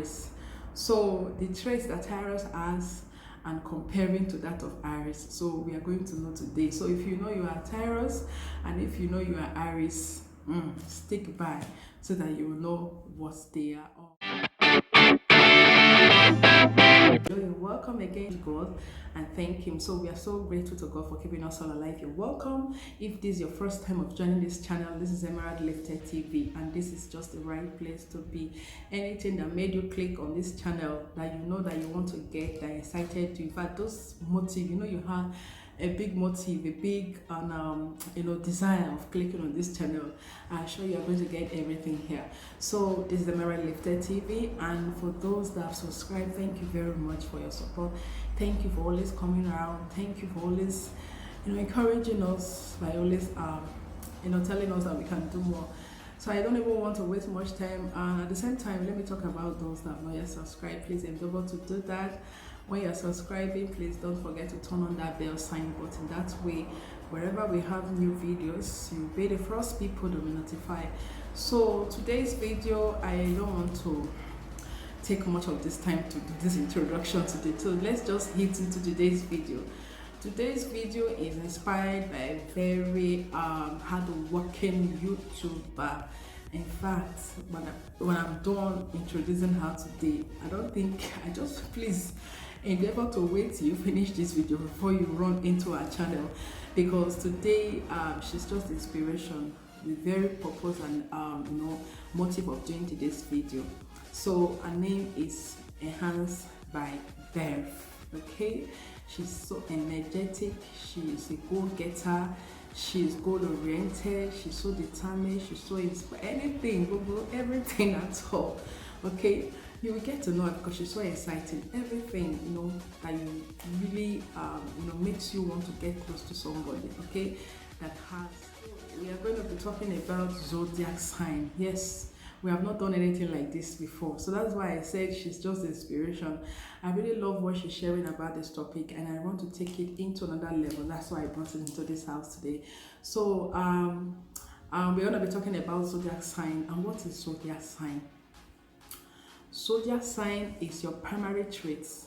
Aries. So the traits that Taurus has and comparing to that of Aries. So we are going to know today. So if you know you are Taurus and if you know you are Aries, stick by so that you will know what they are all. You're welcome again to God and thank Him. So we are so grateful to God for keeping us all alive. You're welcome. If this is your first time of joining this channel, this is Emerald Lifted TV and this is just the right place to be. Anything that made you click on this channel that you know that you want to get, that excited you, in fact those motive, you have a big motive, a big desire of clicking on this channel. I'm sure you are going to get everything here. So this is the Emerald Lifted TV, and for those that have subscribed, thank you very much for your support. Thank you for always coming around. Thank you for always encouraging us by always telling us that we can do more. So I don't even want to waste much time, and at the same time, let me talk about those that have not yet subscribed. Please endeavor to do that. When you're subscribing, please don't forget to turn on that bell sign button. That way, wherever we have new videos, you'll be the first people to be notified. So today's video, I don't want to take much of this time to do this introduction today. So let's just hit into today's video. Today's video is inspired by a very hard-working YouTuber. In fact, when I'm done introducing her today, please endeavor to wait till you finish this video before you run into her channel, because today she's just inspiration, the very purpose and motive of doing today's video. So her name is Enhancebybev. Okay, she's so energetic, she's a goal-getter, she's goal-oriented, she's so determined, she's so inspired, everything at all. Okay, you will get to know her because she's so exciting. Everything that you really makes you want to get close to somebody. Okay, that has. We are going to be talking about zodiac sign. Yes, we have not done anything like this before, so that's why I said she's just inspiration. I really love what she's sharing about this topic, and I want to take it into another level. That's why I brought it into this house today. So we're going to be talking about zodiac sign. And what is zodiac sign? Zodiac sign is your primary traits.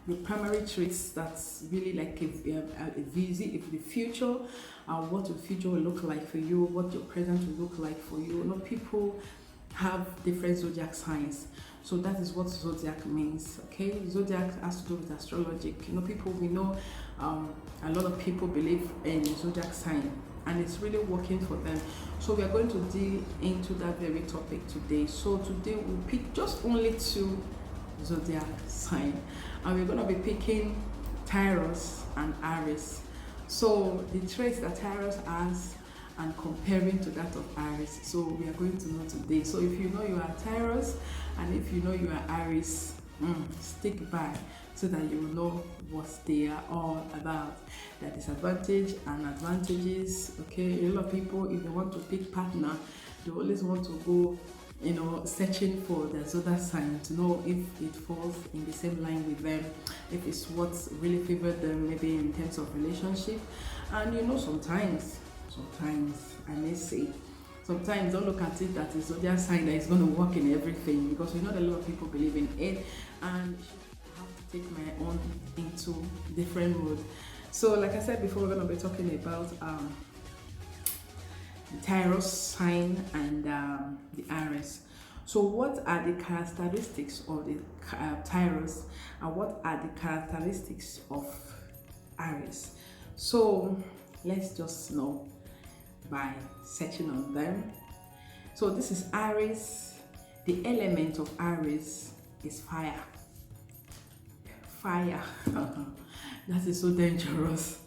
Your primary traits that's really like a vision of the future, what your future will look like for you, what your present will look like for you. People have different zodiac signs, so that is what zodiac means. Okay, zodiac has to do with astrology. We know a lot of people believe in zodiac sign, and it's really working for them. So we are going to deal into that very topic today. So today we'll pick just only 2 zodiac sign, and we're going to be picking Taurus and Aries. So the traits that Taurus has and comparing to that of Aries. So we are going to know today. So if you know you are Taurus and if you know you are Aries, stick by so that you will know what they are all about. The disadvantage and advantages. Okay, a lot of people, if they want to pick partner, they always want to go searching for the zodiac sign to know if it falls in the same line with them, if it's what's really favored them, maybe in terms of relationship. And sometimes I may say, sometimes don't look at it that it's zodiac sign that is going to work in everything, because a lot of people believe in it, and I have to take my own into different mode. So like I said before, we're going to be talking about the Taurus sign and the Aries. So what are the characteristics of the Taurus and what are the characteristics of Aries? So let's just know by searching on them. So this is Aries. The element of Aries is fire. Fire. That is so dangerous.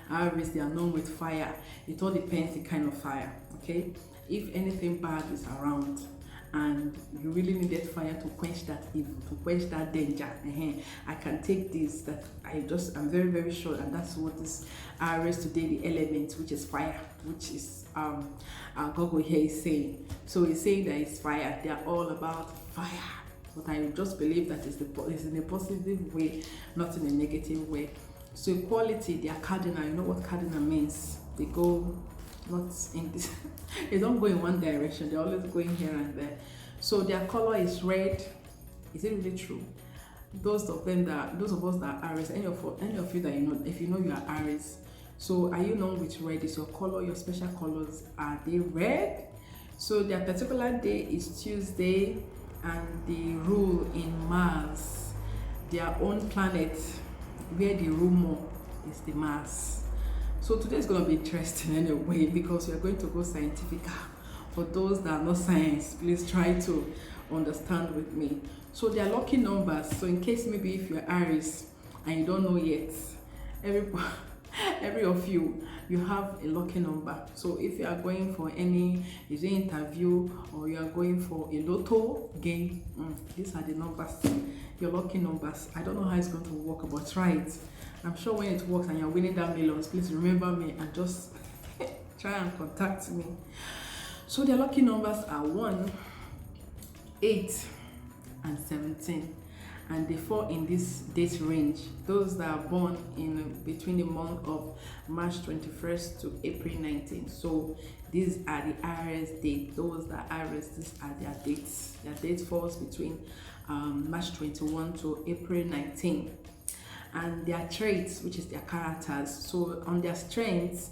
Aries, they are known with fire. It all depends the kind of fire. Okay, if anything bad is around and you really needed fire to quench that evil, to quench that danger, I can take this, that I'm very, very sure, and that's what this Aries today, the element, which is fire, which is Google here is saying. So he's saying that it's fire. They are all about fire. But I just believe that it's in a positive way, not in a negative way. So equality, they are cardinal. You know what cardinal means? They go not in this they don't go in one direction, they're always going here and there. So their color is red, Is it really true? Those of us that are Aries, any of you that you know, if you know you are Aries, so are you known with red? Is your color, your special colors, are they red? So their particular day is Tuesday, and they rule in Mars, their own planet, where the rule more is the Mars. So today is going to be interesting anyway, because we are going to go scientific. For those that are not science, please try to understand with me. So they are lucky numbers. So in case maybe if you're Aries and you don't know yet, every of you have a lucky number. So if you are going for any interview, or you are going for a lotto game, these are the numbers, your lucky numbers. I don't know how it's going to work, but try it. I'm sure when it works and you're winning that millions, please remember me and just try and contact me. So their lucky numbers are 1, 8, and 17. And they fall in this date range. Those that are born in between the month of March 21st to April 19th. So these are the Aries dates. Those that are Aries, these are their dates. Their date falls between March 21 to April 19. And their traits, which is their characters. So on their strengths,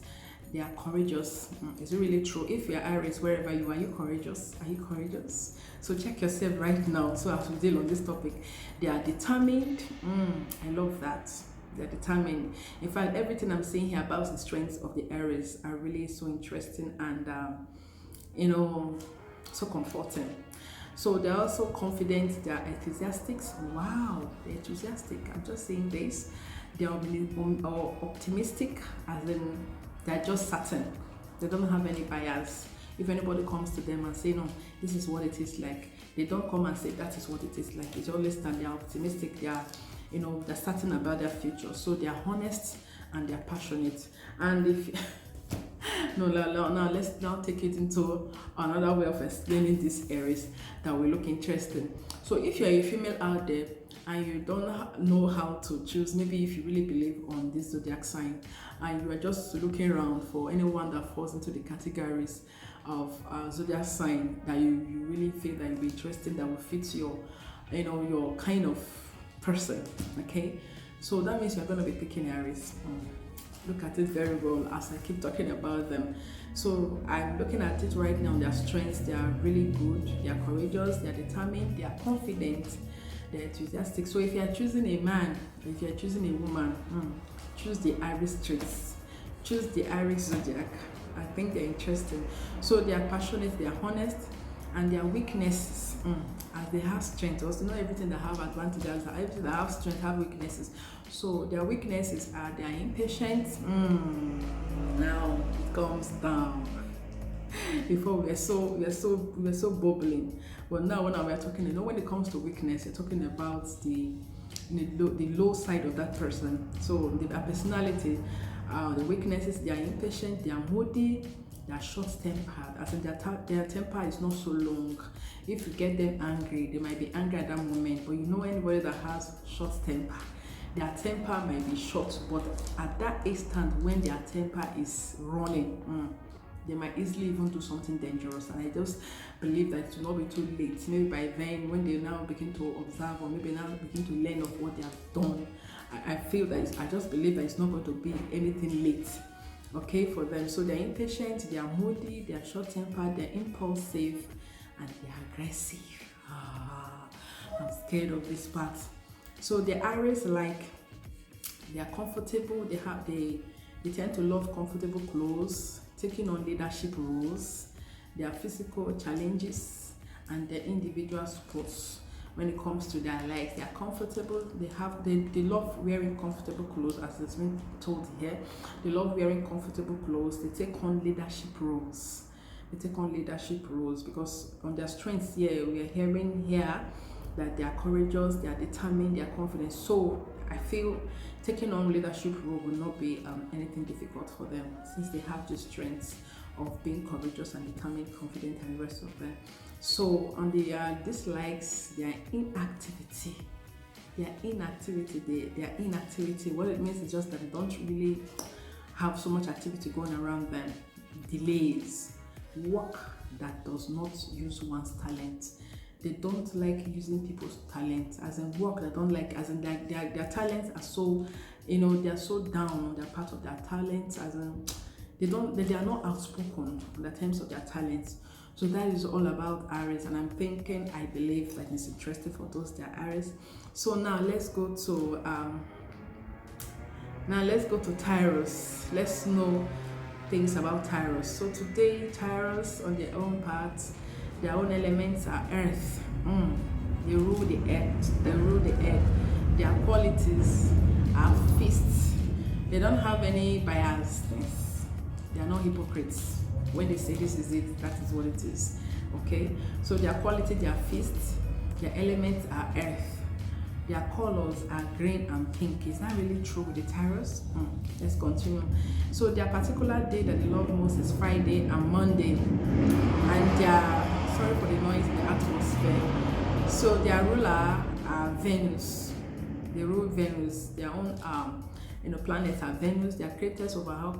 they are courageous. Is it really true? If you're Aries, wherever you are you courageous? Are you courageous? So check yourself right now, so as we deal on this topic. They are determined. I love that. They're determined. In fact, everything I'm saying here about the strengths of the Aries are really so interesting and so comforting. So they're also confident, they're enthusiastic. Wow, they're enthusiastic. I'm just saying this. They're optimistic, as in they're just certain. They don't have any bias. If anybody comes to them and say, no, this is what it is like, they don't come and say that is what it is like. They always stand, they're optimistic, they're certain about their future. So they're honest and they're passionate. And if now let's now take it into another way of explaining these Aries that will look interesting. So if you're a female out there and you don't know how to choose, maybe if you really believe on this zodiac sign and you are just looking around for anyone that falls into the categories of zodiac sign that you really feel that will be interesting, that will fit your your kind of person, okay? So that means you're going to be picking Aries. Look at it very well as I keep talking about them. So I'm looking at it right now. Their strengths, they are really good, they are courageous, they are determined, they are confident, they're enthusiastic. So if you are choosing a man, if you are choosing a woman, choose the Aries traits, choose the Aries zodiac. I think they're interesting. So they are passionate, they are honest, and their weaknesses, as they have strengths. Also, not everything that have advantages, everything that have strength have weaknesses. So their weaknesses are they are impatient. Now it comes down. Before we were so bubbling, but now when we're talking, when it comes to weakness, you're talking about the low side of that person. So their personality, the weaknesses, they are impatient, they are moody, they are short-tempered, as in their temper is not so long. If you get them angry, they might be angry at that moment, but anybody that has short temper, their temper might be short, but at that instant when their temper is running, they might easily even do something dangerous. And I just believe that it will not be too late. Maybe by then, when they now begin to observe, or maybe now begin to learn of what they have done, I feel that I just believe that it's not going to be anything late, okay, for them. So they're impatient, they are moody, they are short-tempered, they're impulsive, and they are aggressive. I'm scared of this part. So the Aries, they are comfortable, they tend to love comfortable clothes, taking on leadership roles, their physical challenges, and their individual sports. When it comes to their life, they are comfortable, they love wearing comfortable clothes, as it's been told here. They love wearing comfortable clothes, they take on leadership roles. Because on their strengths here, we are hearing here that they are courageous, they are determined, they are confident. So I feel taking on leadership role will not be anything difficult for them, since they have the strengths of being courageous and determined, confident, and the rest of them. So on the dislikes, their inactivity. What it means is just that they don't really have so much activity going around them. Delays, work that does not use one's talent. They don't like using people's talents as in work. They don't like, as in their talents are so, they are so down on their part of their talents, as in they are not outspoken in the terms of their talents. So that is all about Aries, and I'm thinking, I believe that it's interesting for those that are Aries. So now let's go to Taurus. Let's know things about Taurus. So today, Taurus on their own part, their own elements are earth. They rule the earth. Their qualities are fists. They don't have any biasness. They are not hypocrites. When they say this is it, that is what it is. Okay? So their quality, their fists, their elements are earth. Their colors are green and pink. Is that really true with the Taurus? Let's continue. So their particular day that they love most is Friday and Monday. And their, sorry for the noise in the atmosphere. So their ruler are Venus. They rule Venus. Their own planets are Venus. Their creators of our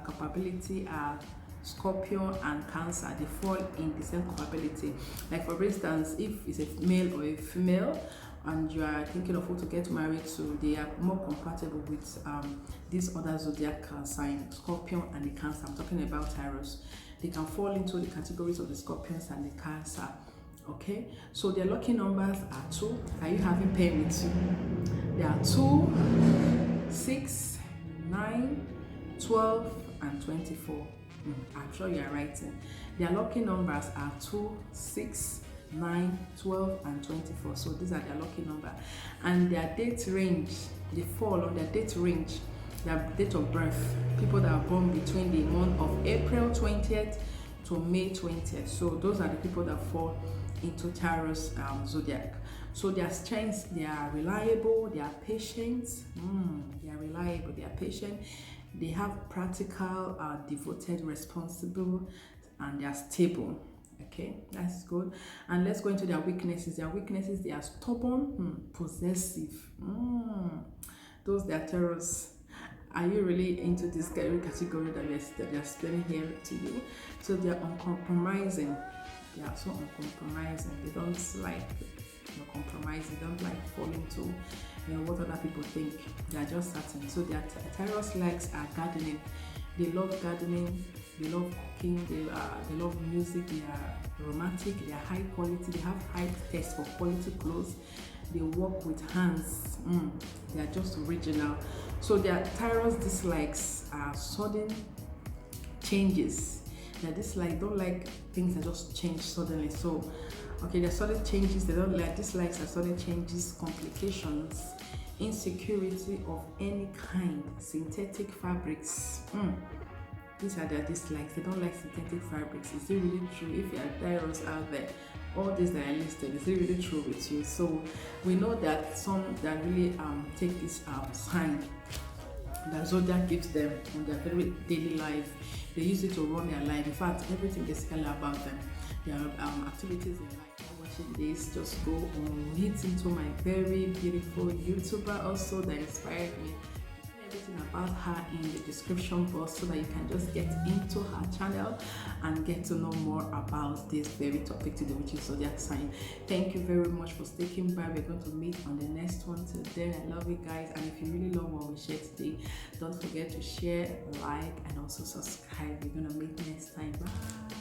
capability are Scorpio and Cancer. They fall in the same capability. Like for instance, if it's a male or a female, and you are thinking of who to get married to, they are more compatible with these other zodiac signs, Scorpion and the Cancer. I'm talking about Taurus. They can fall into the categories of the Scorpions and the Cancer. Okay, so their lucky numbers are 2. Are you having pen with you? There are 2, 6, 9, 12, and 24. I'm sure you are writing. Their lucky numbers are 2, 6, 9, 12, and 24. So these are their lucky number, and their date range, they fall on their date range, their date of birth. People that are born between the month of April 20th to May 20th. So those are the people that fall into Taurus zodiac. So their strengths, they are reliable, they are patient. They are reliable, they are patient. They have practical, devoted, responsible, and they are stable. Okay, that's good. And let's go into their weaknesses. Their weaknesses, they are stubborn, possessive. Those that are Taurus. Are you really into this category that we are explaining here to you? So they are uncompromising. They are so uncompromising. They don't like compromising. They don't like falling to what other people think. They are just certain. So their Taurus likes are gardening. They love gardening. They love cooking. They love music. They are romantic. They are high quality. They have high taste for quality clothes. They work with hands. They are just original. So their Taurus dislikes are sudden changes. They don't like things that just change suddenly. So, okay, their sudden changes. They don't like dislikes are sudden changes, complications, insecurity of any kind, synthetic fabrics. These are their dislikes. They don't like synthetic fabrics. Is it really true? If you are Taurus out there, all these that are listed, is it really true with you? So we know that some that really take this sign that zodiac gives them on their very daily life, they use it to run their life. In fact, everything is clear about them. Their activities in life. Watching this, just go on, hit into my very beautiful YouTuber also that inspired me. Everything about her in the description box so that you can just get into her channel and get to know more about this very topic today, which is zodiac sign. Thank you very much for sticking by. We're going to meet on the next one. Till then, I love you guys, and if you really love what we share today, don't forget to share, like, and also subscribe. We're gonna meet next time. Bye.